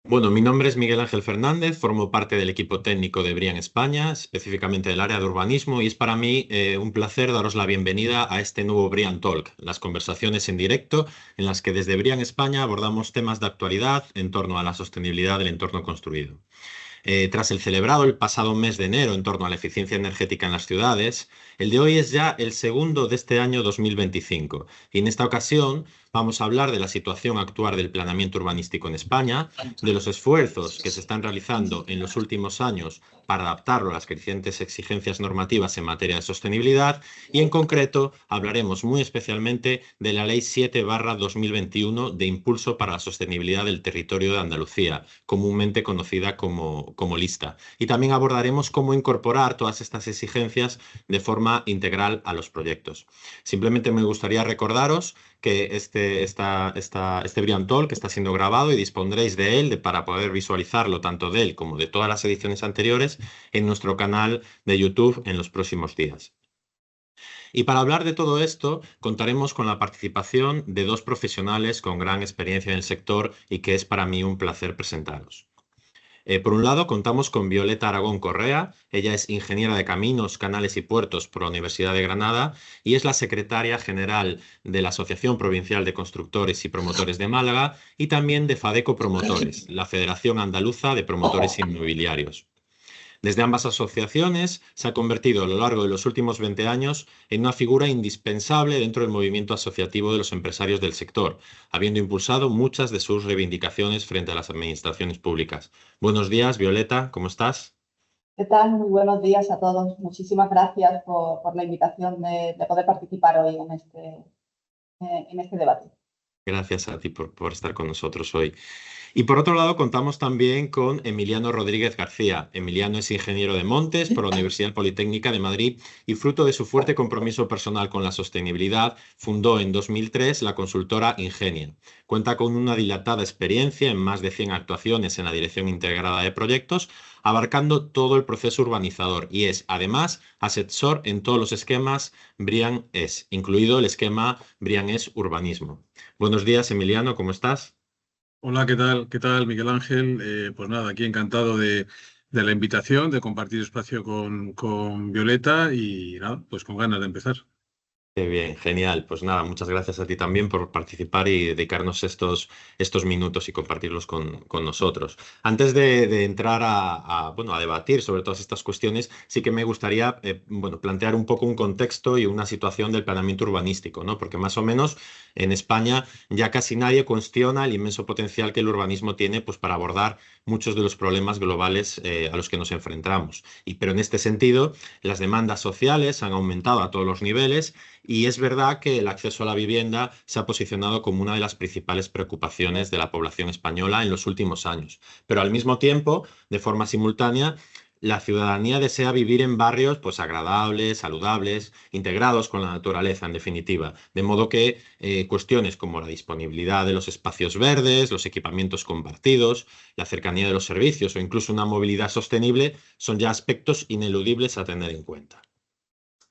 Bueno, mi nombre es Miguel Ángel Fernández, formo parte del equipo técnico de Brian España, específicamente del área de urbanismo, y es para mí un placer daros la bienvenida a este nuevo Brian Talk, las conversaciones en directo en las que desde Brian España abordamos temas de actualidad en torno a la sostenibilidad del entorno construido. Tras el celebrado el pasado mes de enero en torno a la eficiencia energética en las ciudades, el de hoy es ya el segundo de este año 2025. Y en esta ocasión vamos a hablar de la situación actual del planeamiento urbanístico en España, de los esfuerzos que se están realizando en los últimos años para adaptarlo a las crecientes exigencias normativas en materia de sostenibilidad y en concreto hablaremos muy especialmente de la Ley 7/2021 de Impulso para la Sostenibilidad del Territorio de Andalucía, comúnmente conocida como lista. Y también abordaremos cómo incorporar todas estas exigencias de forma integral a los proyectos. Simplemente me gustaría recordaros que este Brian Talk está siendo grabado y dispondréis de él para poder visualizarlo tanto de él como de todas las ediciones anteriores en nuestro canal de YouTube en los próximos días. Y para hablar de todo esto, contaremos con la participación de dos profesionales con gran experiencia en el sector y que es para mí un placer presentaros. Por un lado, contamos con Violeta Aragón Correa. Ella es ingeniera de Caminos, Canales y Puertos por la Universidad de Granada y es la secretaria general de la Asociación Provincial de Constructores y Promotores de Málaga y también de Fadeco Promotores, la Federación Andaluza de Promotores Inmobiliarios. Desde ambas asociaciones se ha convertido a lo largo de los últimos 20 años en una figura indispensable dentro del movimiento asociativo de los empresarios del sector, habiendo impulsado muchas de sus reivindicaciones frente a las administraciones públicas. Buenos días, Violeta, ¿cómo estás? ¿Qué tal? Muy buenos días a todos. Muchísimas gracias por la invitación de poder participar hoy en este debate. Gracias a ti por estar con nosotros hoy. Y por otro lado, contamos también con Emiliano Rodríguez García. Emiliano es ingeniero de montes por la Universidad Politécnica de Madrid y fruto de su fuerte compromiso personal con la sostenibilidad, fundó en 2003 la consultora Ingenia. Cuenta con una dilatada experiencia en más de 100 actuaciones en la dirección integrada de proyectos, abarcando todo el proceso urbanizador y es, además, asesor en todos los esquemas Brian-S, incluido el esquema Brian-S Urbanismo. Buenos días, Emiliano, ¿cómo estás? Hola, ¿qué tal? ¿Qué tal, Miguel Ángel? Pues nada, aquí encantado de la invitación, de compartir espacio con Violeta y nada, pues con ganas de empezar. Qué bien, genial. Pues nada, muchas gracias a ti también por participar y dedicarnos estos minutos y compartirlos con nosotros. Antes de entrar bueno, a debatir sobre todas estas cuestiones, sí que me gustaría bueno, plantear un poco un contexto y una situación del planeamiento urbanístico, ¿no? Porque más o menos en España ya casi nadie cuestiona el inmenso potencial que el urbanismo tiene pues, para abordar muchos de los problemas globales a los que nos enfrentamos. Pero en este sentido, las demandas sociales han aumentado a todos los niveles y es verdad que el acceso a la vivienda se ha posicionado como una de las principales preocupaciones de la población española en los últimos años. Pero al mismo tiempo, de forma simultánea, la ciudadanía desea vivir en barrios pues, agradables, saludables, integrados con la naturaleza, en definitiva. De modo que cuestiones como la disponibilidad de los espacios verdes, los equipamientos compartidos, la cercanía de los servicios o incluso una movilidad sostenible son ya aspectos ineludibles a tener en cuenta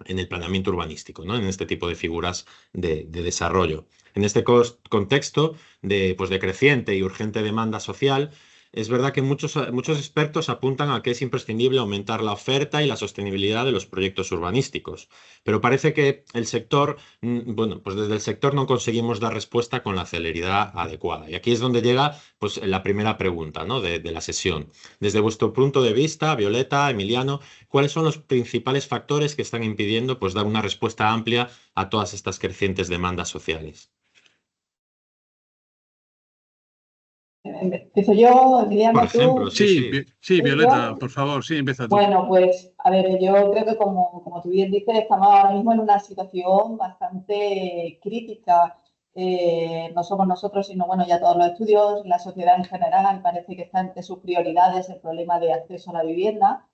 en el planeamiento urbanístico, ¿no? En este tipo de figuras de desarrollo. En este contexto pues, de creciente y urgente demanda social, es verdad que muchos expertos apuntan a que es imprescindible aumentar la oferta y la sostenibilidad de los proyectos urbanísticos, pero parece que el sector, bueno, pues desde el sector no conseguimos dar respuesta con la celeridad adecuada. Y aquí es donde llega pues, la primera pregunta, ¿no? de la sesión. Desde vuestro punto de vista, Violeta, Emiliano, ¿cuáles son los principales factores que están impidiendo pues, dar una respuesta amplia a todas estas crecientes demandas sociales? Empiezo yo, Por Emiliano, ejemplo, tú, sí, Sí, sí. sí, Violeta, yo. por favor, sí, empieza tú. Bueno, pues a ver, yo creo que como tú bien dices, estamos ahora mismo en una situación bastante crítica. No somos nosotros, sino bueno, ya todos los estudios, la sociedad en general parece que está entre sus prioridades el problema de acceso a la vivienda.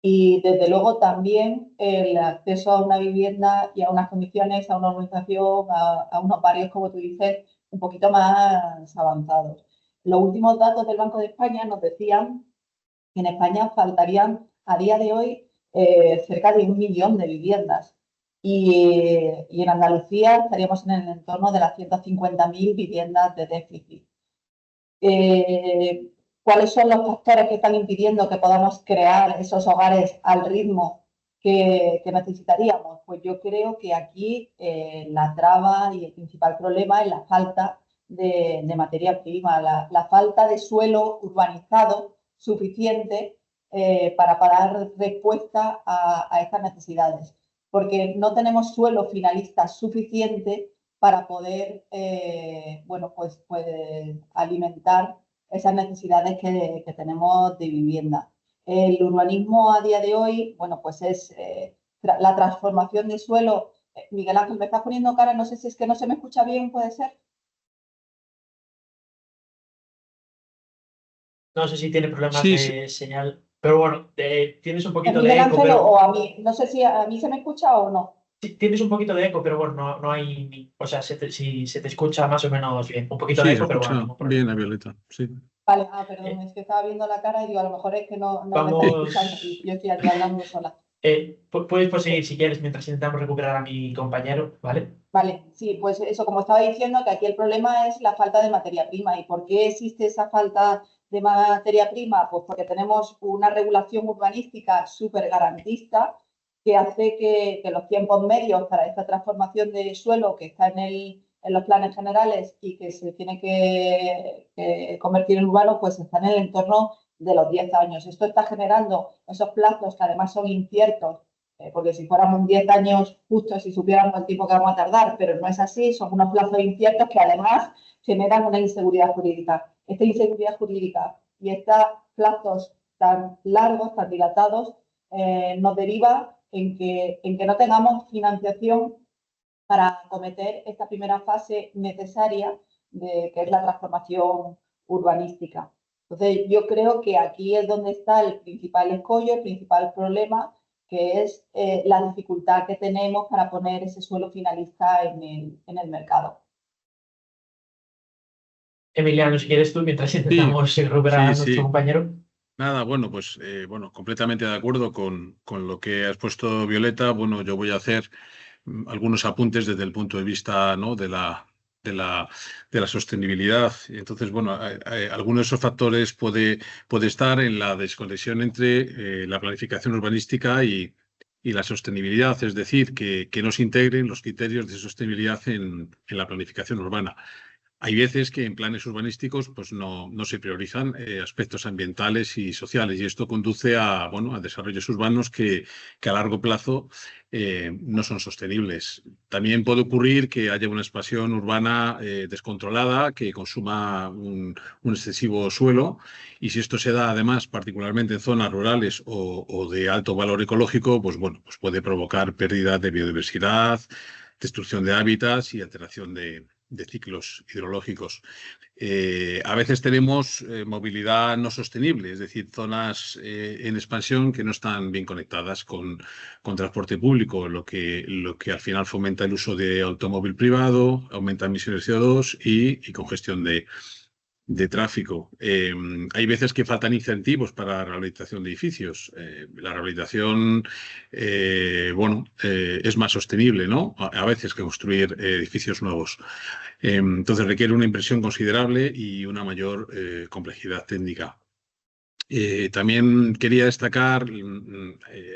Y desde luego también el acceso a una vivienda y a unas condiciones, a una urbanización, a unos barrios, como tú dices, un poquito más avanzados. Los últimos datos del Banco de España nos decían que en España faltarían a día de hoy cerca de 1 millón de viviendas. Y en Andalucía estaríamos en el entorno de las 150.000 viviendas de déficit. ¿Cuáles son los factores que están impidiendo que podamos crear esos hogares al ritmo que necesitaríamos? Pues yo creo que aquí la traba y el principal problema es la falta de materia prima, la falta de suelo urbanizado suficiente para dar respuesta a estas necesidades, porque no tenemos suelo finalista suficiente para poder bueno, pues alimentar esas necesidades que tenemos de vivienda. El urbanismo a día de hoy, bueno, pues es la transformación de suelo. Miguel Ángel, me estás poniendo cara, no sé si es que no se me escucha bien, ¿puede ser? No sé si tiene problemas Sí, de señal, pero bueno, tienes un ¿Es poquito Miguel de eco, Ángel pero o a mí? No sé si a mí se me escucha o no. sí, tienes un poquito de eco, pero bueno, no hay, o sea, si se te escucha más o menos bien, un poquito sí, de se eco, pero bueno, escucha ningún problema. bien a Violeta, sí. Vale, perdón, es que estaba viendo la cara y digo, a lo mejor es que no me está escuchando y yo estoy aquí hablando sola. Puedes proseguir si quieres mientras intentamos recuperar a mi compañero, ¿vale? Vale, sí, pues eso, como estaba diciendo, que aquí el problema es la falta de materia prima. ¿Y por qué existe esa falta de materia prima? Pues porque tenemos una regulación urbanística súper garantista que hace que los tiempos medios para esta transformación de suelo que está en los planes generales y que se tiene que convertir en urbano, pues están en el entorno de los 10 años. Esto está generando esos plazos que además son inciertos porque si fuéramos 10 años justos y supiéramos el tiempo que vamos a tardar, pero no es así, son unos plazos inciertos que además generan una inseguridad jurídica. Esta inseguridad jurídica y estos plazos tan largos, tan dilatados, nos deriva en que no tengamos financiación para acometer esta primera fase necesaria que es la transformación urbanística. Entonces, yo creo que aquí es donde está el principal escollo, el principal problema, que es la dificultad que tenemos para poner ese suelo finalista en el mercado. Emiliano, si quieres tú, mientras intentamos recuperar a nuestro compañero. Nada, bueno, pues completamente de acuerdo con lo que has puesto, Violeta. Bueno, yo voy a hacer algunos apuntes desde el punto de vista, ¿no?, de la sostenibilidad. Entonces, bueno, algunos de esos factores puede estar en la desconexión entre la planificación urbanística y la sostenibilidad, es decir, que no se integren los criterios de sostenibilidad en la planificación urbana. Hay veces que en planes urbanísticos pues no se priorizan aspectos ambientales y sociales y esto conduce a desarrollos urbanos que a largo plazo no son sostenibles. También puede ocurrir que haya una expansión urbana descontrolada que consuma un excesivo suelo y si esto se da además particularmente en zonas rurales o de alto valor ecológico, pues puede provocar pérdida de biodiversidad, destrucción de hábitats y alteración de ciclos hidrológicos. A veces tenemos movilidad no sostenible, es decir, zonas en expansión que no están bien conectadas con transporte público, lo que al final fomenta el uso de automóvil privado, aumenta emisiones de CO2 y congestión de tráfico. Hay veces que faltan incentivos para la rehabilitación de edificios. La rehabilitación, es más sostenible, ¿no? A veces que construir edificios nuevos. Entonces requiere una inversión considerable y una mayor complejidad técnica. También quería destacar,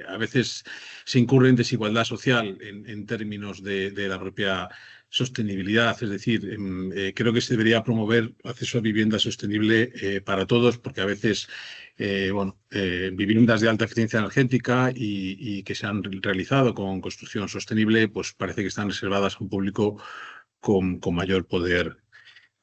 a veces se incurre en desigualdad social en términos de la propia sostenibilidad, es decir, creo que se debería promover acceso a vivienda sostenible para todos, porque a veces viviendas de alta eficiencia energética y que se han realizado con construcción sostenible, pues parece que están reservadas a un público con mayor poder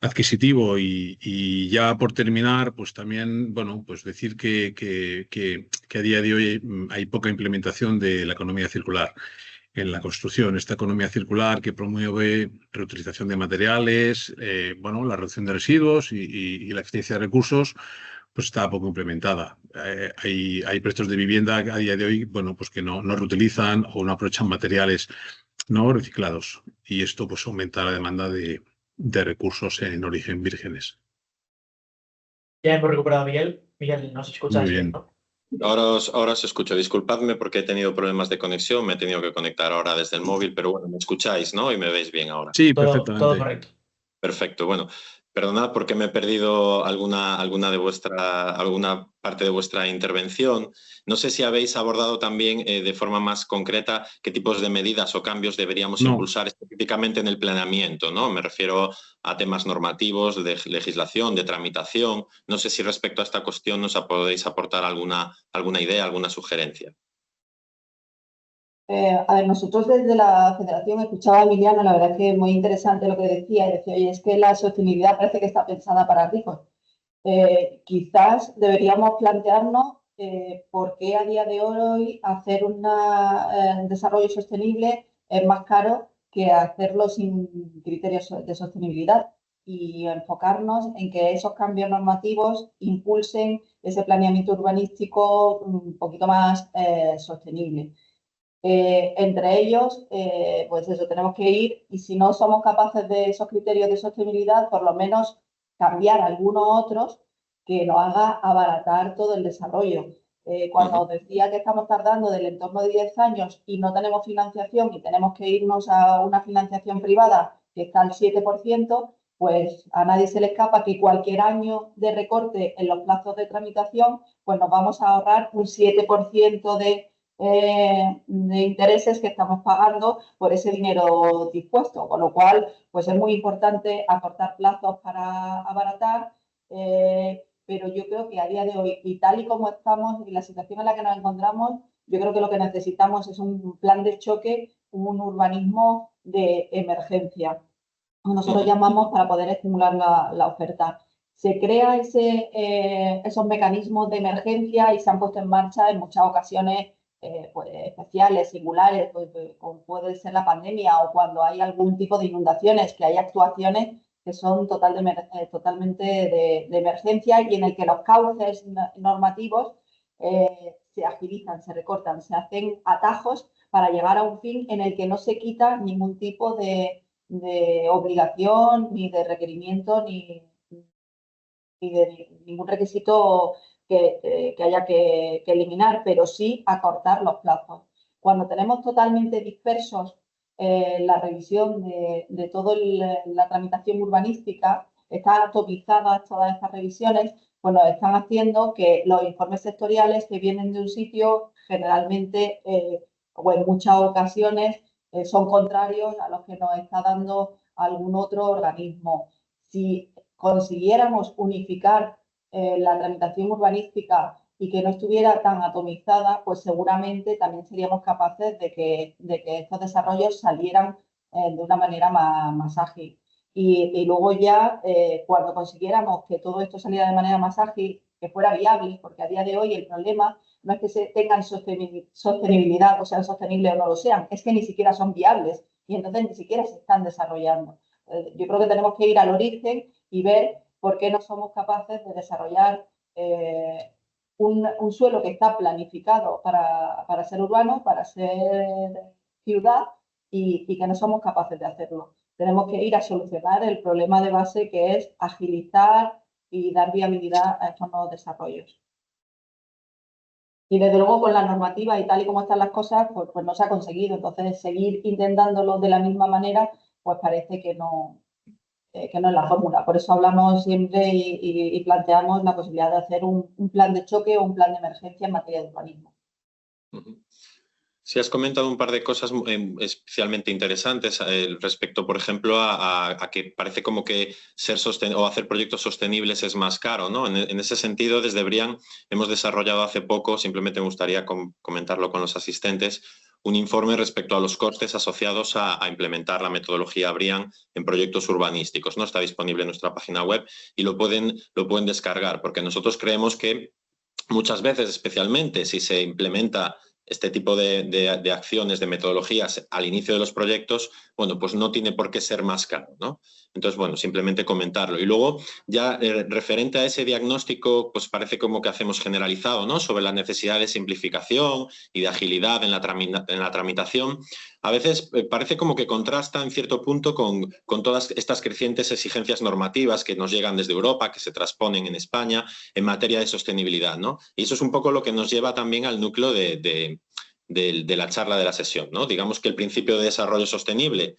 adquisitivo y ya por terminar, pues también, pues decir que a día de hoy hay poca implementación de la economía circular en la construcción. Esta economía circular que promueve reutilización de materiales, la reducción de residuos y la eficiencia de recursos, pues está poco implementada. Hay proyectos de vivienda a día de hoy, pues que no reutilizan o no aprovechan materiales no reciclados y esto pues aumenta la demanda de recursos en origen vírgenes. Ya hemos recuperado a Miguel. Miguel, ¿nos escuchas bien, no? Ahora os escucho. Disculpadme porque he tenido problemas de conexión. Me he tenido que conectar ahora desde el móvil, pero bueno, me escucháis, ¿no? Y me veis bien ahora. Sí, perfectamente. Todo correcto. Perfecto. Bueno, Perdonad porque me he perdido alguna parte de vuestra intervención. No sé si habéis abordado también de forma más concreta qué tipos de medidas o cambios deberíamos impulsar específicamente en el planeamiento, ¿no? Me refiero a temas normativos, de legislación, de tramitación. No sé si respecto a esta cuestión nos podéis aportar alguna idea, alguna sugerencia. A ver, nosotros desde la Federación escuchaba a Emiliano, la verdad es que es muy interesante lo que decía, y decía, oye, es que la sostenibilidad parece que está pensada para ricos. Quizás deberíamos plantearnos por qué a día de hoy hacer un desarrollo sostenible es más caro que hacerlo sin criterios de sostenibilidad, y enfocarnos en que esos cambios normativos impulsen ese planeamiento urbanístico un poquito más sostenible. Entre ellos, pues eso, tenemos que ir, y si no somos capaces de esos criterios de sostenibilidad, por lo menos cambiar algunos otros que nos haga abaratar todo el desarrollo. Cuando os decía que estamos tardando del entorno de 10 años y no tenemos financiación y tenemos que irnos a una financiación privada que está al 7%, pues a nadie se le escapa que cualquier año de recorte en los plazos de tramitación, pues nos vamos a ahorrar un 7% de intereses que estamos pagando por ese dinero dispuesto, con lo cual pues es muy importante acortar plazos para abaratar, pero yo creo que a día de hoy, y tal y como estamos y la situación en la que nos encontramos, yo creo que lo que necesitamos es un plan de choque, un urbanismo de emergencia, como nosotros llamamos, para poder estimular la oferta. Se crean esos mecanismos de emergencia y se han puesto en marcha en muchas ocasiones pues, especiales, singulares, pues, como puede ser la pandemia o cuando hay algún tipo de inundaciones, que hay actuaciones que son totalmente de emergencia, y en el que los cauces normativos se agilizan, se recortan, se hacen atajos para llegar a un fin en el que no se quita ningún tipo de obligación, ni de requerimiento, ni de ningún requisito que haya que eliminar, pero sí acortar los plazos. Cuando tenemos totalmente dispersos la revisión de toda la tramitación urbanística, están atomizadas todas estas revisiones, pues nos están haciendo que los informes sectoriales que vienen de un sitio generalmente o en muchas ocasiones son contrarios a los que nos está dando algún otro organismo. Si consiguiéramos unificar la tramitación urbanística y que no estuviera tan atomizada, pues seguramente también seríamos capaces de que estos desarrollos salieran de una manera más ágil. Y luego ya, cuando consiguiéramos que todo esto saliera de manera más ágil, que fuera viable, porque a día de hoy el problema no es que se tengan sostenibilidad o sean sostenibles o no lo sean, es que ni siquiera son viables y entonces ni siquiera se están desarrollando. Yo creo que tenemos que ir al origen y ver por qué no somos capaces de desarrollar un suelo que está planificado para ser urbano, para ser ciudad, y que no somos capaces de hacerlo. Tenemos que ir a solucionar el problema de base, que es agilizar y dar viabilidad a estos nuevos desarrollos. Y desde luego con la normativa y tal y como están las cosas, pues no se ha conseguido. Entonces, seguir intentándolo de la misma manera, pues parece que no es la fórmula. Por eso hablamos siempre y planteamos la posibilidad de hacer un plan de choque o un plan de emergencia en materia de urbanismo. Sí, has comentado un par de cosas especialmente interesantes respecto, por ejemplo, a que parece como que o hacer proyectos sostenibles es más caro, ¿no? En ese sentido, desde Brian hemos desarrollado hace poco, simplemente me gustaría comentarlo con los asistentes, un informe respecto a los costes asociados a implementar la metodología Brian en proyectos urbanísticos, ¿no? Está disponible en nuestra página web y lo pueden descargar, porque nosotros creemos que muchas veces, especialmente si se implementa este tipo de acciones, de metodologías al inicio de los proyectos, bueno, pues no tiene por qué ser más caro, ¿no? Entonces, bueno, simplemente comentarlo. Y luego, ya referente a ese diagnóstico, pues parece como que hacemos generalizado, ¿no? Sobre la necesidad de simplificación y de agilidad en la tramitación. A veces parece como que contrasta en cierto punto con todas estas crecientes exigencias normativas que nos llegan desde Europa, que se transponen en España en materia de sostenibilidad, ¿no? Y eso es un poco lo que nos lleva también al núcleo de la charla de la sesión, ¿no? Digamos que el principio de desarrollo sostenible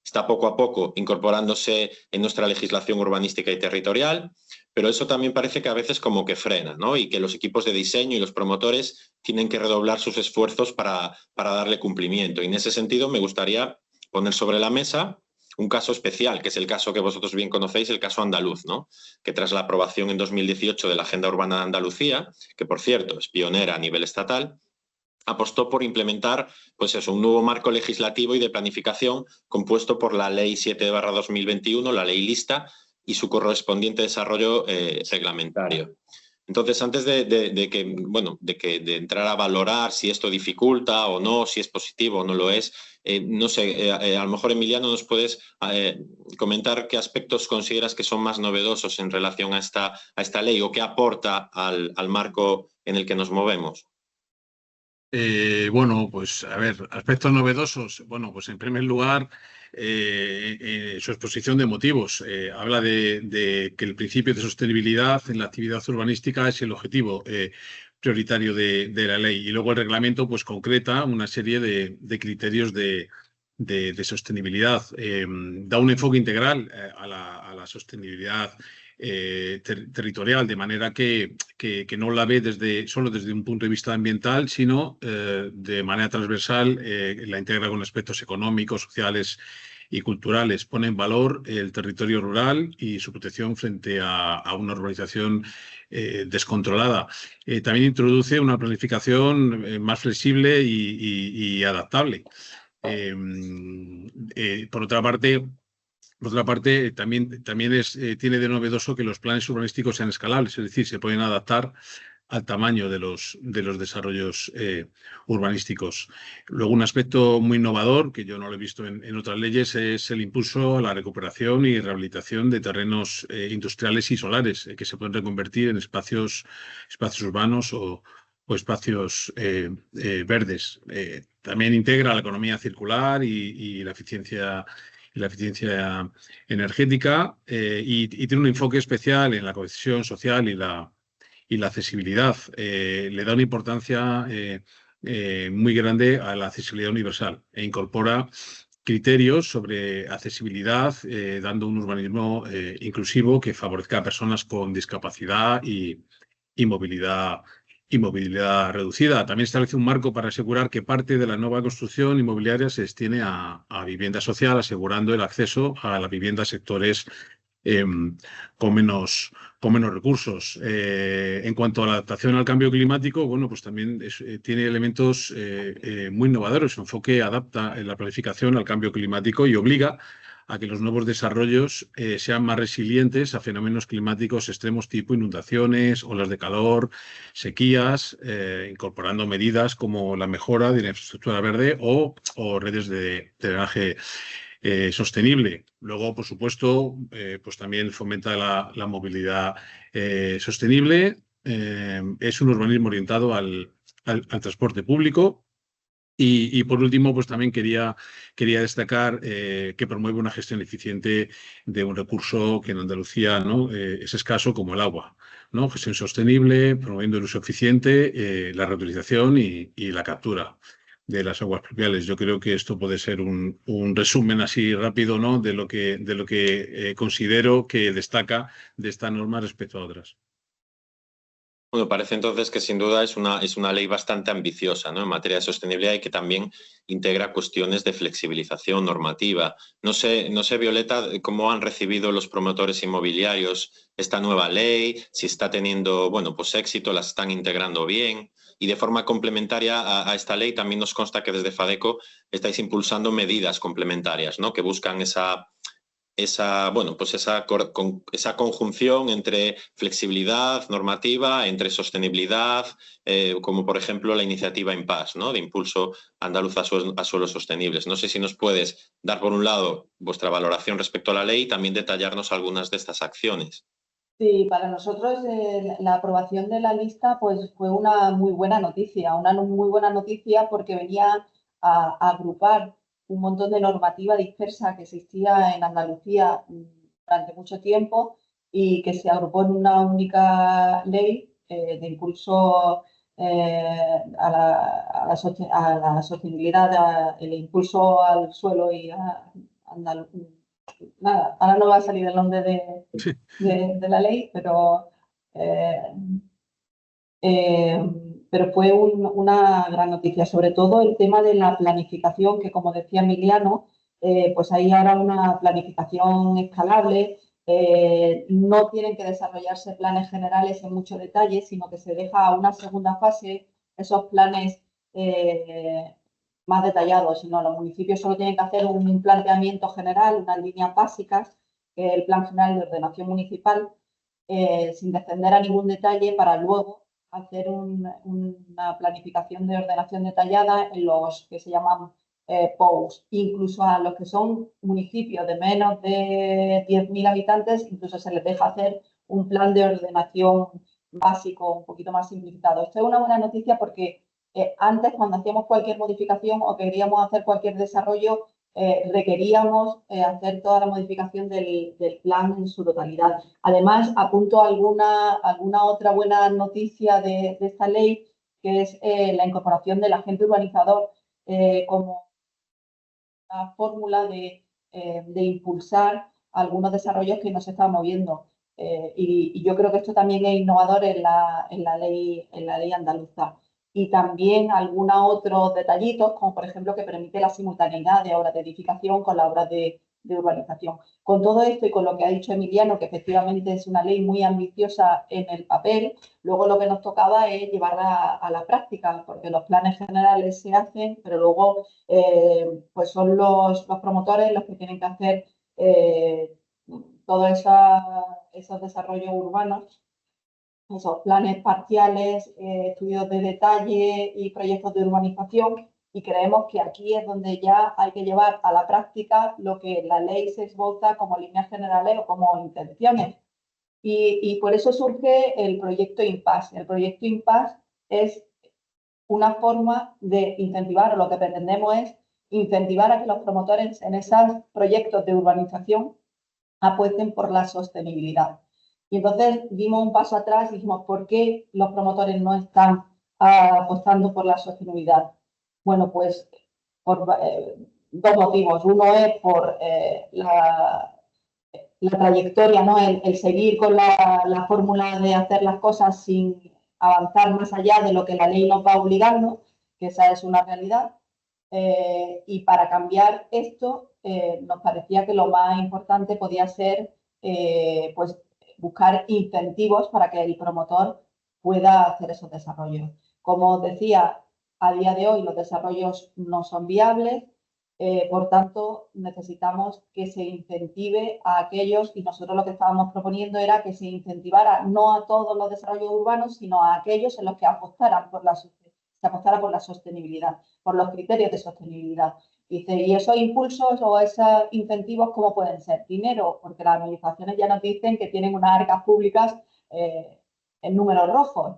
está poco a poco incorporándose en nuestra legislación urbanística y territorial, pero eso también parece que a veces como que frena, ¿no? Y que los equipos de diseño y los promotores tienen que redoblar sus esfuerzos para darle cumplimiento. Y en ese sentido me gustaría poner sobre la mesa un caso especial, que es el caso que vosotros bien conocéis, el caso andaluz, ¿no? Que tras la aprobación en 2018 de la Agenda Urbana de Andalucía, que por cierto es pionera a nivel estatal, apostó por implementar pues eso, un nuevo marco legislativo y de planificación compuesto por la Ley 7/2021, la Ley Lista, y su correspondiente desarrollo reglamentario. Entonces, antes de entrar a valorar si esto dificulta o no, si es positivo o no lo es, no sé, a lo mejor, Emiliano, nos puedes comentar qué aspectos consideras que son más novedosos en relación a esta ley o qué aporta al marco en el que nos movemos. Bueno, pues a ver, aspectos novedosos. Bueno, pues en primer lugar, su exposición de motivos. Habla de que el principio de sostenibilidad en la actividad urbanística es el objetivo prioritario de la ley. Y luego el reglamento pues concreta una serie de criterios de sostenibilidad. Da un enfoque integral a la sostenibilidad territorial, de manera que no la ve solo desde un punto de vista ambiental, sino de manera transversal la integra con aspectos económicos, sociales y culturales. Pone en valor el territorio rural y su protección frente a una urbanización descontrolada. También introduce una planificación más flexible y adaptable. Por otra parte, también tiene de novedoso que los planes urbanísticos sean escalables, es decir, se pueden adaptar al tamaño de los desarrollos urbanísticos. Luego, un aspecto muy innovador, que yo no lo he visto en otras leyes, es el impulso a la recuperación y rehabilitación de terrenos industriales y solares, que se pueden reconvertir en espacios urbanos o espacios verdes. También integra la economía circular y la eficiencia energética y tiene un enfoque especial en la cohesión social y la accesibilidad. Le da una importancia muy grande a la accesibilidad universal e incorpora criterios sobre accesibilidad, dando un urbanismo inclusivo que favorezca a personas con discapacidad y movilidad reducida. También establece un marco para asegurar que parte de la nueva construcción inmobiliaria se destine a vivienda social, asegurando el acceso a la vivienda a sectores con menos recursos. En cuanto a la adaptación al cambio climático, bueno, pues también tiene elementos muy innovadores. Su enfoque adapta la planificación al cambio climático y obliga a que los nuevos desarrollos sean más resilientes a fenómenos climáticos extremos tipo inundaciones, olas de calor, sequías, incorporando medidas como la mejora de la infraestructura verde o redes de drenaje sostenible. Luego, por supuesto, pues también fomenta la movilidad sostenible. Es un urbanismo orientado al transporte público. Y por último, pues también quería destacar que promueve una gestión eficiente de un recurso que en Andalucía, ¿no? Es escaso, como el agua, ¿no? Gestión sostenible, promoviendo el uso eficiente, la reutilización y la captura de las aguas pluviales. Yo creo que esto puede ser un resumen así rápido, ¿no? de lo que considero que destaca de esta norma respecto a otras. Bueno, parece entonces que sin duda es una ley bastante ambiciosa, ¿no? En materia de sostenibilidad y que también integra cuestiones de flexibilización normativa. No sé, Violeta, cómo han recibido los promotores inmobiliarios esta nueva ley, si está teniendo, bueno, pues éxito, la están integrando bien. Y de forma complementaria a esta ley también nos consta que desde FADECO estáis impulsando medidas complementarias, ¿no? Que buscan esa conjunción entre flexibilidad normativa, entre sostenibilidad, como por ejemplo la iniciativa IMPAS, ¿no? De impulso andaluz a suelos sostenibles. No sé si nos puedes dar, por un lado, vuestra valoración respecto a la ley y también detallarnos algunas de estas acciones. Sí, para nosotros la aprobación de la lista pues, fue una muy buena noticia porque venía a agrupar un montón de normativa dispersa que existía en Andalucía durante mucho tiempo y que se agrupó en una única ley de impulso a la sostenibilidad, el impulso al suelo y a nada, ahora no va a salir el nombre de la ley, pero fue una gran noticia, sobre todo el tema de la planificación, que como decía Emiliano, pues hay ahora una planificación escalable, no tienen que desarrollarse planes generales en mucho detalle, sino que se deja a una segunda fase esos planes más detallados, sino los municipios solo tienen que hacer un planteamiento general, unas líneas básicas, que es el Plan General de Ordenación Municipal, sin descender a ningún detalle para luego hacer una planificación de ordenación detallada en los que se llaman POUs. Incluso a los que son municipios de menos de 10.000 habitantes, incluso se les deja hacer un plan de ordenación básico, un poquito más simplificado. Esto es una buena noticia porque antes, cuando hacíamos cualquier modificación o queríamos hacer cualquier desarrollo, requeríamos hacer toda la modificación del plan en su totalidad. Además, apunto alguna otra buena noticia de esta ley, que es la incorporación del agente urbanizador como una fórmula de impulsar algunos desarrollos que no se estaban moviendo. Y yo creo que esto también es innovador en la ley andaluza. Y también algunos otros detallitos, como por ejemplo que permite la simultaneidad de obras de edificación con las obras de urbanización. Con todo esto y con lo que ha dicho Emiliano, que efectivamente es una ley muy ambiciosa en el papel, luego lo que nos tocaba es llevarla a la práctica, porque los planes generales se hacen, pero luego pues son los promotores los que tienen que hacer todos esos desarrollos urbanos, esos planes parciales, estudios de detalle y proyectos de urbanización, y creemos que aquí es donde ya hay que llevar a la práctica lo que la ley se esboza como líneas generales o como intenciones. Y por eso surge el proyecto Impasse. El proyecto Impasse es una forma de incentivar, o lo que pretendemos es incentivar a que los promotores en esos proyectos de urbanización apuesten por la sostenibilidad. Y entonces dimos un paso atrás y dijimos, ¿por qué los promotores no están apostando por la sostenibilidad? Bueno, pues por dos motivos. Uno es por la trayectoria, ¿no? El seguir con la fórmula de hacer las cosas sin avanzar más allá de lo que la ley nos va obligando, que esa es una realidad. Y para cambiar esto, nos parecía que lo más importante podía ser pues buscar incentivos para que el promotor pueda hacer esos desarrollos. Como os decía, a día de hoy los desarrollos no son viables, por tanto necesitamos que se incentive a aquellos, y nosotros lo que estábamos proponiendo era que se incentivara no a todos los desarrollos urbanos, sino a aquellos en los que apostaran por la sostenibilidad, por los criterios de sostenibilidad. Dice, ¿y esos impulsos o esos incentivos cómo pueden ser? Dinero, porque las administraciones ya nos dicen que tienen unas arcas públicas en números rojos.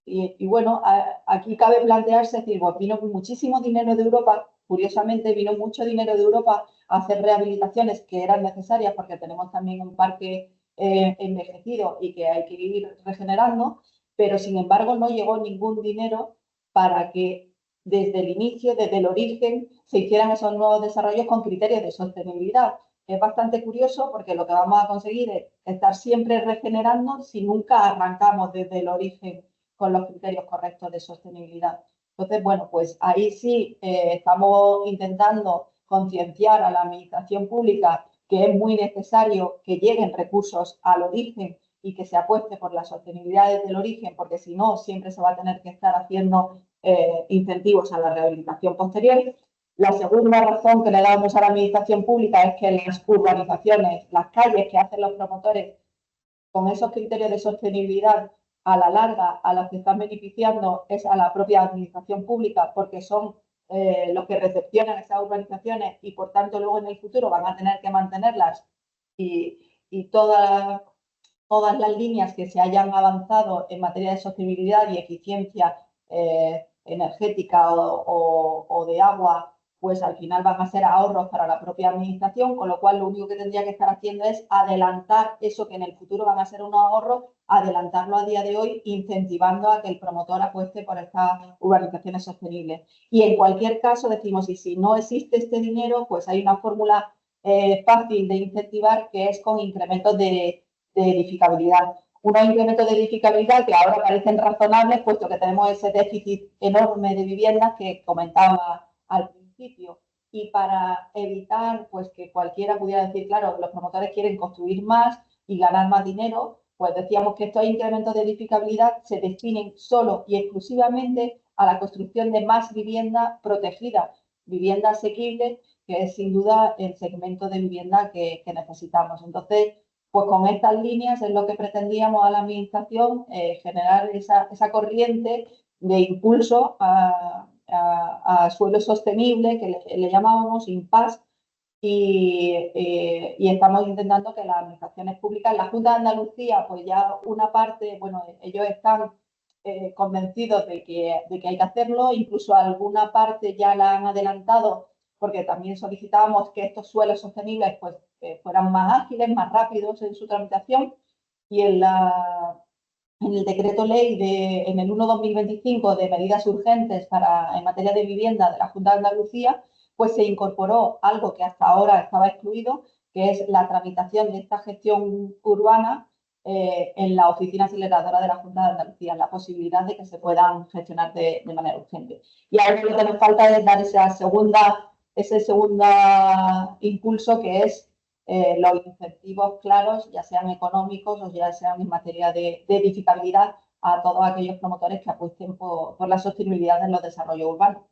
Y bueno, aquí cabe plantearse, decir, pues vino muchísimo dinero de Europa, curiosamente vino mucho dinero de Europa a hacer rehabilitaciones que eran necesarias porque tenemos también un parque envejecido y que hay que ir regenerando, pero sin embargo no llegó ningún dinero para que desde el inicio, desde el origen, se hicieran esos nuevos desarrollos con criterios de sostenibilidad. Es bastante curioso porque lo que vamos a conseguir es estar siempre regenerando si nunca arrancamos desde el origen con los criterios correctos de sostenibilidad. Entonces, bueno, pues ahí sí estamos intentando concienciar a la administración pública que es muy necesario que lleguen recursos al origen y que se apueste por la sostenibilidad desde el origen, porque si no, siempre se va a tener que estar haciendo incentivos a la rehabilitación posterior. La segunda razón que le damos a la administración pública es que las urbanizaciones, las calles que hacen los promotores con esos criterios de sostenibilidad, a la larga a los que están beneficiando es a la propia administración pública, porque son los que recepcionan esas urbanizaciones y por tanto luego en el futuro van a tener que mantenerlas, y todas las líneas que se hayan avanzado en materia de sostenibilidad y eficiencia energética o de agua pues al final van a ser ahorros para la propia administración, con lo cual lo único que tendría que estar haciendo es adelantar eso que en el futuro van a ser unos ahorros, adelantarlo a día de hoy, incentivando a que el promotor apueste por estas urbanizaciones sostenibles. Y en cualquier caso decimos, y si no existe este dinero, pues hay una fórmula fácil de incentivar, que es con incrementos de edificabilidad. Unos incrementos de edificabilidad que ahora parecen razonables, puesto que tenemos ese déficit enorme de viviendas que comentaba al principio. Y para evitar pues, que cualquiera pudiera decir, claro, los promotores quieren construir más y ganar más dinero, pues decíamos que estos incrementos de edificabilidad se destinen solo y exclusivamente a la construcción de más vivienda protegida, vivienda asequible, que es sin duda el segmento de vivienda que necesitamos. Entonces, pues con estas líneas es lo que pretendíamos a la administración, generar esa corriente de impulso a suelo sostenible, que le llamábamos IMPAS, y estamos intentando que las administraciones públicas, la Junta de Andalucía, pues ya una parte, bueno, ellos están convencidos de que hay que hacerlo, incluso alguna parte ya la han adelantado, porque también solicitábamos que estos suelos sostenibles pues, fueran más ágiles, más rápidos en su tramitación, y en el decreto ley en el 1/2025 de medidas urgentes en materia de vivienda de la Junta de Andalucía, pues se incorporó algo que hasta ahora estaba excluido, que es la tramitación de esta gestión urbana en la oficina aceleradora de la Junta de Andalucía, la posibilidad de que se puedan gestionar de manera urgente. Y ahora lo que nos falta es dar ese segundo impulso, que es los incentivos claros, ya sean económicos o ya sean en materia de edificabilidad, a todos aquellos promotores que apuesten por la sostenibilidad en los desarrollos urbanos.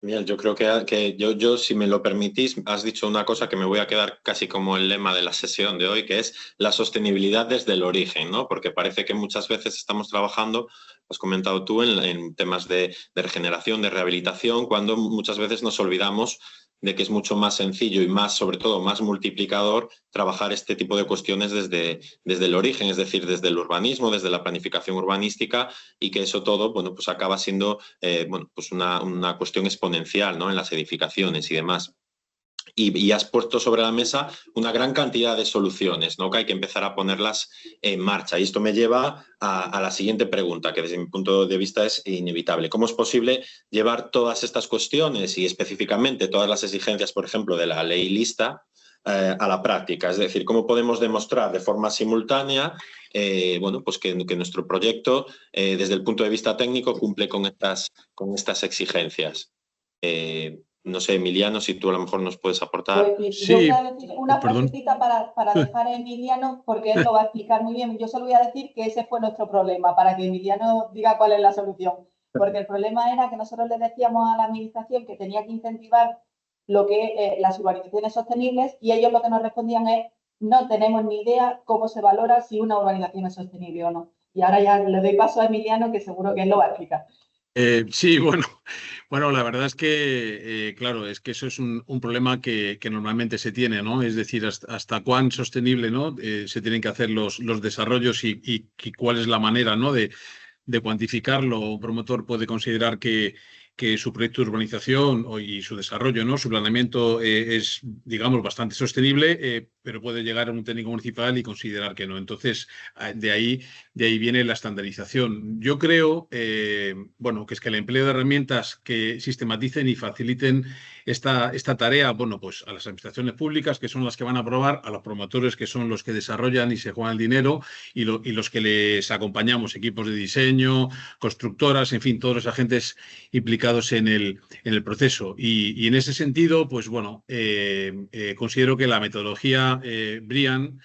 Bien, yo creo que yo, si me lo permitís, has dicho una cosa que me voy a quedar casi como el lema de la sesión de hoy, que es la sostenibilidad desde el origen, ¿no? Porque parece que muchas veces estamos trabajando, has comentado tú, en temas de regeneración, de rehabilitación, cuando muchas veces nos olvidamos de que es mucho más sencillo y más, sobre todo, más multiplicador trabajar este tipo de cuestiones desde el origen, es decir, desde el urbanismo, desde la planificación urbanística, y que eso todo, bueno, pues acaba siendo pues una cuestión exponencial, ¿no? En las edificaciones y demás. Y has puesto sobre la mesa una gran cantidad de soluciones, ¿no? Que hay que empezar a ponerlas en marcha. Y esto me lleva a la siguiente pregunta, que desde mi punto de vista es inevitable. ¿Cómo es posible llevar todas estas cuestiones y específicamente todas las exigencias, por ejemplo, de la ley lista a la práctica? Es decir, ¿cómo podemos demostrar de forma simultánea bueno, pues que nuestro proyecto, desde el punto de vista técnico, cumple con estas exigencias? No sé, Emiliano, si tú a lo mejor nos puedes aportar. Pues Sí, yo voy a decir una frasecita para dejar a Emiliano, porque él lo va a explicar muy bien. Yo solo voy a decir que ese fue nuestro problema, para que Emiliano diga cuál es la solución. Porque el problema era que nosotros le decíamos a la administración que tenía que incentivar lo que las urbanizaciones sostenibles, y ellos lo que nos respondían es: no tenemos ni idea cómo se valora si una urbanización es sostenible o no. Y ahora ya le doy paso a Emiliano, que seguro que él lo va a explicar. Sí, bueno, la verdad es que, claro, es que eso es un problema que normalmente se tiene, ¿no? Es decir, hasta cuán sostenible, ¿no? Se tienen que hacer los desarrollos y cuál es la manera, ¿no? De cuantificarlo. Un promotor puede considerar que su proyecto de urbanización y su desarrollo, ¿no? Su planeamiento es, digamos, bastante sostenible, pero puede llegar a un técnico municipal y considerar que no. Entonces, de ahí viene la estandarización. Yo creo, bueno, que es que el empleo de herramientas que sistematicen y faciliten esta tarea, bueno, pues a las administraciones públicas, que son las que van a aprobar, a los promotores, que son los que desarrollan y se juegan el dinero, y los que les acompañamos, equipos de diseño, constructoras, en fin, todos los agentes implicados en el proceso. Y en ese sentido, pues bueno, considero que la metodología BRIAN,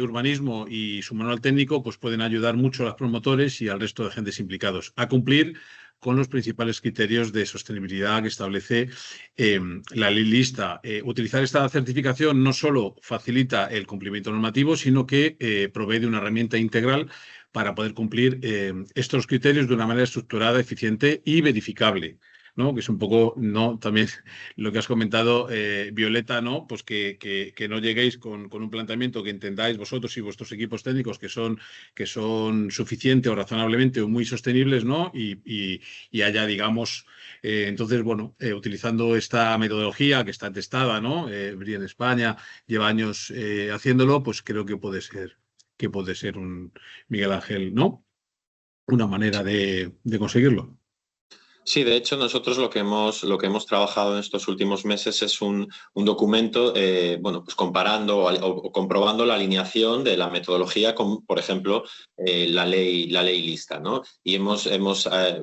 urbanismo y su manual técnico, pues pueden ayudar mucho a los promotores y al resto de agentes implicados a cumplir con los principales criterios de sostenibilidad que establece la ley lista. Utilizar esta certificación no solo facilita el cumplimiento normativo, sino que provee de una herramienta integral para poder cumplir estos criterios de una manera estructurada, eficiente y verificable. ¿no? Que es un poco, ¿no? También lo que has comentado, Violeta, ¿no? Pues que no lleguéis con un planteamiento que entendáis vosotros y vuestros equipos técnicos que son suficiente o razonablemente o muy sostenibles, ¿no? Y haya, digamos, entonces, bueno, utilizando esta metodología que está testada, ¿no? BRIA en España lleva años haciéndolo, pues creo que puede ser un Miguel Ángel, ¿no? Una manera de conseguirlo. Sí, de hecho, nosotros lo que hemos trabajado en estos últimos meses es un documento, bueno, pues comparando o comprobando la alineación de la metodología con, por ejemplo, la ley lista, ¿no? Y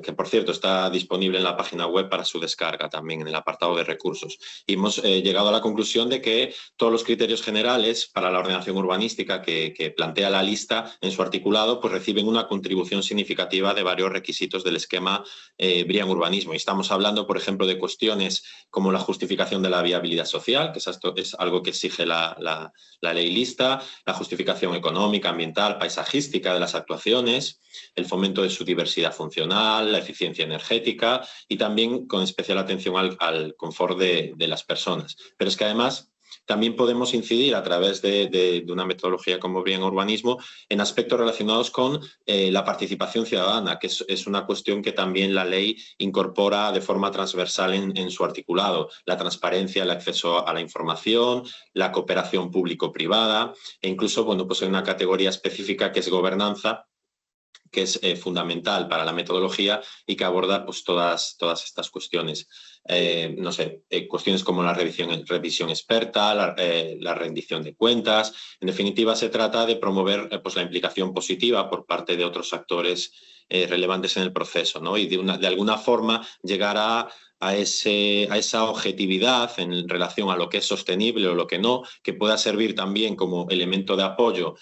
que por cierto está disponible en la página web para su descarga también en el apartado de recursos. Y hemos llegado a la conclusión de que todos los criterios generales para la ordenación urbanística que plantea la lista en su articulado, pues reciben una contribución significativa de varios requisitos del esquema BRIAN urbanismo. Y estamos hablando, por ejemplo, de cuestiones como la justificación de la viabilidad social, que es algo que exige la ley lista, la justificación económica, ambiental, paisajística de las actuaciones, el fomento de su diversidad funcional, la eficiencia energética y también con especial atención al confort de las personas. Pero es que además también podemos incidir a través de una metodología como BRIAN urbanismo en aspectos relacionados con la participación ciudadana, que es una cuestión que también la ley incorpora de forma transversal en su articulado. La transparencia, el acceso a la información, la cooperación público-privada e incluso, bueno, pues hay una categoría específica que es gobernanza, que es fundamental para la metodología y que aborda pues, todas estas cuestiones. No sé, cuestiones como la revisión experta, la rendición de cuentas. En definitiva, se trata de promover pues, la implicación positiva por parte de otros actores relevantes en el proceso, ¿no? Y de alguna forma llegar a esa objetividad en relación a lo que es sostenible o lo que no, que pueda servir también como elemento de apoyo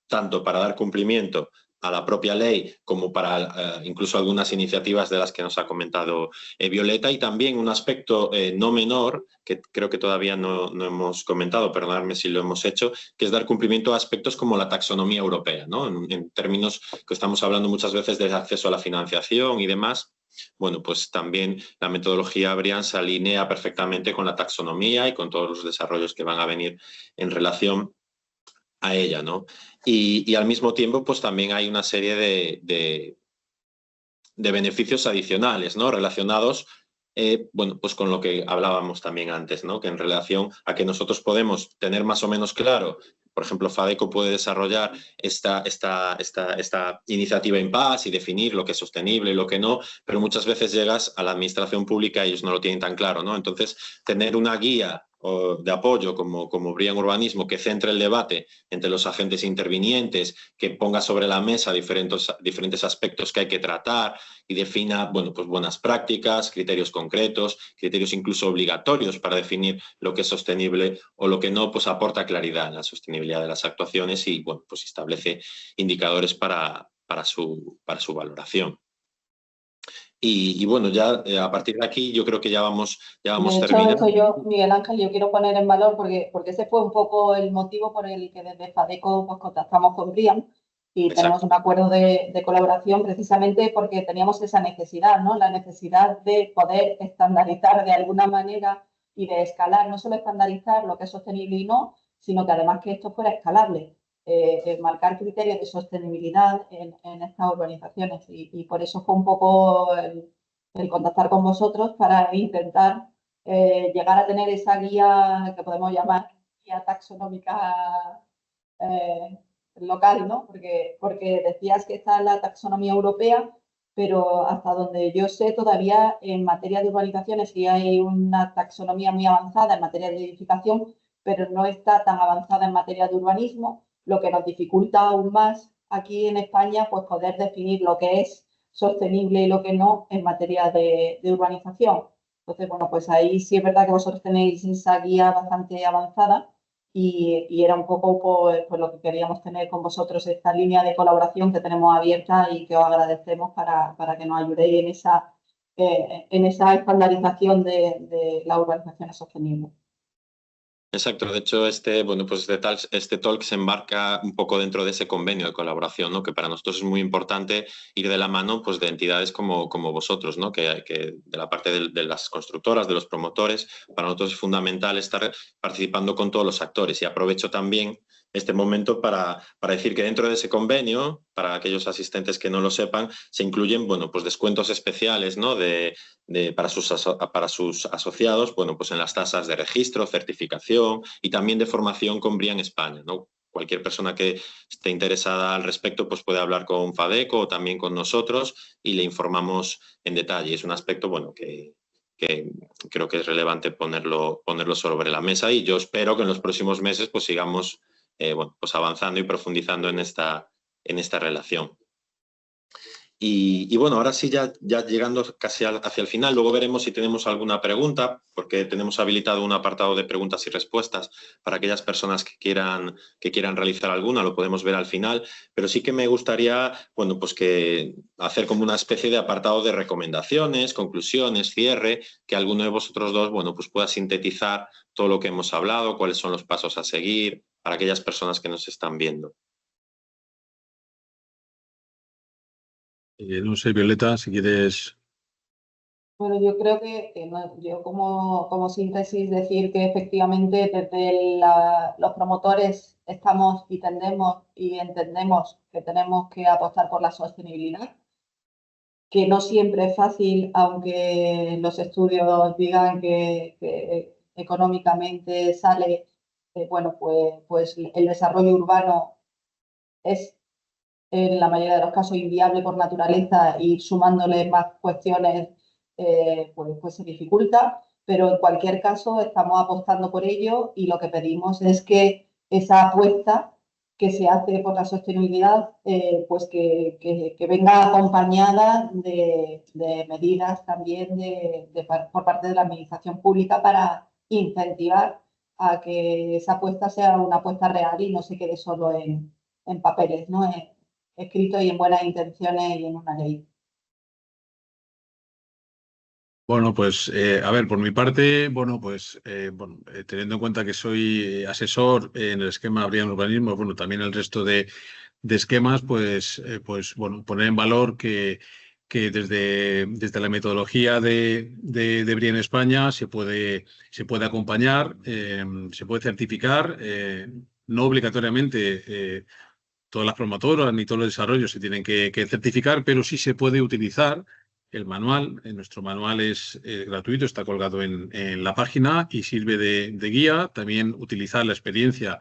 tanto para dar cumplimiento a la propia ley como para incluso algunas iniciativas de las que nos ha comentado Violeta, y también un aspecto no menor que creo que todavía no hemos comentado, perdonadme si lo hemos hecho, que es dar cumplimiento a aspectos como la taxonomía europea, ¿no? En términos que estamos hablando muchas veces de acceso a la financiación y demás. Bueno, pues también la metodología BRIAN se alinea perfectamente con la taxonomía y con todos los desarrollos que van a venir en relación a ella, ¿no? Y al mismo tiempo, pues también hay una serie de beneficios adicionales, ¿no? Relacionados, bueno, pues con lo que hablábamos también antes, ¿no? Que en relación a que nosotros podemos tener más o menos claro, por ejemplo, FADECO puede desarrollar esta iniciativa en paz y definir lo que es sostenible y lo que no, pero muchas veces llegas a la administración pública y ellos no lo tienen tan claro, ¿no? Entonces, tener una guía de apoyo como BRIAN Urbanismo que centre el debate entre los agentes intervinientes, que ponga sobre la mesa diferentes aspectos que hay que tratar y defina, bueno, pues buenas prácticas, criterios concretos, criterios incluso obligatorios para definir lo que es sostenible o lo que no, pues aporta claridad en la sostenibilidad de las actuaciones y, bueno, pues establece indicadores para su valoración. Y bueno, ya a partir de aquí yo creo que ya vamos De hecho, terminando. Miguel Ángel, yo quiero poner en valor, porque ese fue un poco el motivo por el que desde FADECO pues, contactamos con BRIAN y Exacto. tenemos un acuerdo de colaboración precisamente porque teníamos esa necesidad, ¿no? La necesidad de poder estandarizar de alguna manera y de escalar, no solo estandarizar lo que es sostenible y no, sino que además que esto fuera escalable, marcar criterios de sostenibilidad en estas urbanizaciones y por eso fue un poco el contactar con vosotros para intentar llegar a tener esa guía que podemos llamar guía taxonómica local, ¿no? Porque decías que está la taxonomía europea, pero hasta donde yo sé todavía en materia de urbanizaciones sí hay una taxonomía muy avanzada en materia de edificación, pero no está tan avanzada en materia de urbanismo, lo que nos dificulta aún más aquí en España pues poder definir lo que es sostenible y lo que no en materia de urbanización. Entonces, bueno, pues ahí sí es verdad que vosotros tenéis esa guía bastante avanzada y era un poco pues lo que queríamos tener con vosotros, esta línea de colaboración que tenemos abierta y que os agradecemos para que nos ayudéis en esa estandarización de las urbanizaciones sostenibles. Exacto, de hecho este talk se embarca un poco dentro de ese convenio de colaboración, ¿no? Que para nosotros es muy importante ir de la mano pues, de entidades como vosotros, ¿no? Que de la parte de las constructoras, de los promotores, para nosotros es fundamental estar participando con todos los actores. Y aprovecho también este momento para decir que dentro de ese convenio, para aquellos asistentes que no lo sepan, se incluyen bueno, pues descuentos especiales, ¿no? Para sus asociados, bueno, pues en las tasas de registro, certificación y también de formación con Brian España, ¿no? Cualquier persona que esté interesada al respecto pues puede hablar con Fadeco o también con nosotros y le informamos en detalle. Es un aspecto bueno, que creo que es relevante ponerlo sobre la mesa y yo espero que en los próximos meses pues sigamos bueno, pues avanzando y profundizando en esta relación. Y bueno, ahora sí, ya llegando casi hacia el final, luego veremos si tenemos alguna pregunta, porque tenemos habilitado un apartado de preguntas y respuestas para aquellas personas que quieran realizar alguna, lo podemos ver al final, pero sí que me gustaría, bueno, pues que hacer como una especie de apartado de recomendaciones, conclusiones, cierre, que alguno de vosotros dos, bueno, pues pueda sintetizar todo lo que hemos hablado, cuáles son los pasos a seguir para aquellas personas que nos están viendo. No sé, Violeta, si quieres. Bueno, yo creo que yo como síntesis decir que efectivamente desde los promotores estamos y tendemos y entendemos que tenemos que apostar por la sostenibilidad, que no siempre es fácil, aunque los estudios digan que económicamente sale, bueno, pues el desarrollo urbano es en la mayoría de los casos inviable por naturaleza y sumándole más cuestiones pues se dificulta, pero en cualquier caso estamos apostando por ello y lo que pedimos es que esa apuesta que se hace por la sostenibilidad pues que venga acompañada de medidas también por parte de la administración pública para incentivar a que esa apuesta sea una apuesta real y no se quede solo en papeles, ¿no? Escrito y en buenas intenciones y en una ley. Bueno, pues a ver, por mi parte, bueno, pues teniendo en cuenta que soy asesor en el esquema Brian Urbanismo, bueno, también el resto de esquemas, pues bueno, poner en valor que desde la metodología de Brian España se puede acompañar, se puede certificar, no obligatoriamente. Todas las promotoras ni todos los desarrollos se tienen que certificar, pero sí se puede utilizar el manual. Nuestro manual es gratuito, está colgado en la página y sirve de guía. También utilizar la experiencia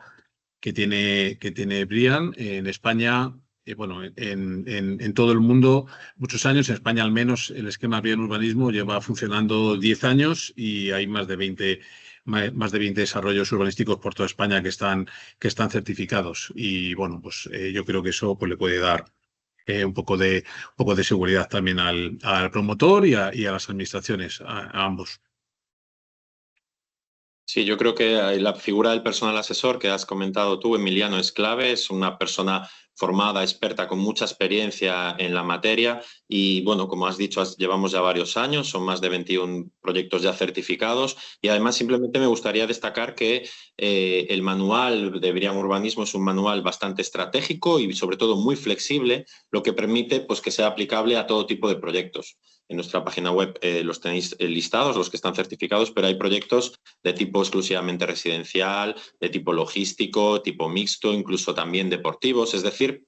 que tiene Brian en España, bueno, en todo el mundo, muchos años. En España, al menos, el esquema Brian Urbanismo lleva funcionando 10 años y hay más de 20 desarrollos urbanísticos por toda España que están certificados. Y bueno, pues yo creo que eso pues, le puede dar un poco de seguridad también al promotor y a las administraciones, a ambos. Sí, yo creo que la figura del personal asesor que has comentado tú, Emiliano, es clave. Es una persona formada, experta, con mucha experiencia en la materia y, bueno, como has dicho, llevamos ya varios años, son más de 21 proyectos ya certificados y además simplemente me gustaría destacar que el manual de Brian Urbanismo es un manual bastante estratégico y sobre todo muy flexible, lo que permite pues, que sea aplicable a todo tipo de proyectos. En nuestra página web los tenéis listados, los que están certificados, pero hay proyectos de tipo exclusivamente residencial, de tipo logístico, tipo mixto, incluso también deportivos. Es decir,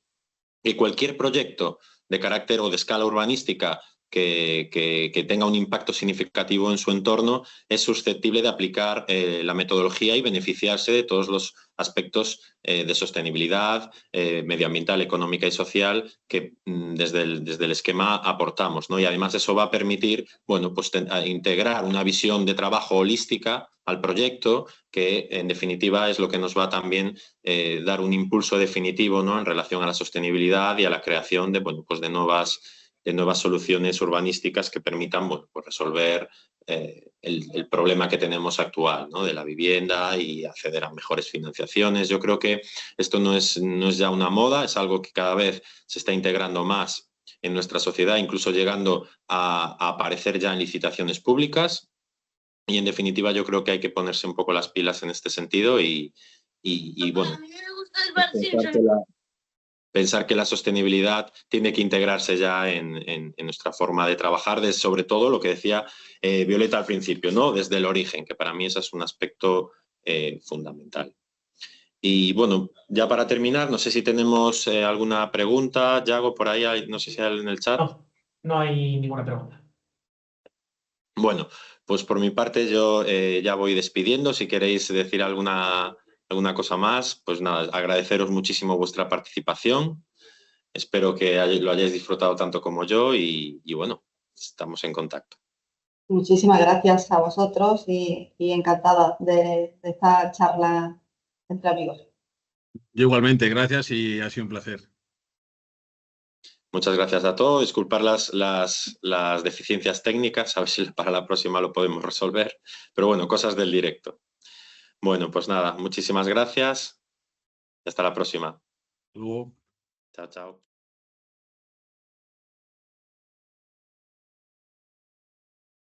que cualquier proyecto de carácter o de escala urbanística que tenga un impacto significativo en su entorno es susceptible de aplicar la metodología y beneficiarse de todos los aspectos de sostenibilidad medioambiental, económica y social que desde el esquema aportamos, ¿no? Y además eso va a permitir, bueno, pues integrar una visión de trabajo holística al proyecto, que en definitiva es lo que nos va también dar un impulso definitivo, ¿no? En relación a la sostenibilidad y a la creación de, bueno, pues de nuevas soluciones urbanísticas que permitan, bueno, pues resolver el problema que tenemos actual, ¿no? De la vivienda y acceder a mejores financiaciones. Yo creo que esto no es ya una moda, es algo que cada vez se está integrando más en nuestra sociedad, incluso llegando a aparecer ya en licitaciones públicas. Y en definitiva yo creo que hay que ponerse un poco las pilas en este sentido y bueno, pensar que la sostenibilidad tiene que integrarse ya en nuestra forma de trabajar, sobre todo lo que decía Violeta al principio, ¿no? Desde el origen, que para mí ese es un aspecto fundamental. Y bueno, ya para terminar, no sé si tenemos alguna pregunta, Yago, por ahí, no sé si hay en el chat. No, no hay ninguna pregunta. Bueno, pues por mi parte yo ya voy despidiendo. Si queréis decir alguna cosa más, pues nada, agradeceros muchísimo vuestra participación. Espero que lo hayáis disfrutado tanto como yo y bueno, estamos en contacto. Muchísimas gracias a vosotros y encantada de esta charla entre amigos. Yo igualmente, gracias y ha sido un placer. Muchas gracias a todos. Disculpar las deficiencias técnicas, a ver si para la próxima lo podemos resolver. Pero bueno, cosas del directo. Bueno, pues nada, muchísimas gracias. Hasta la próxima. Luego. Chao, chao.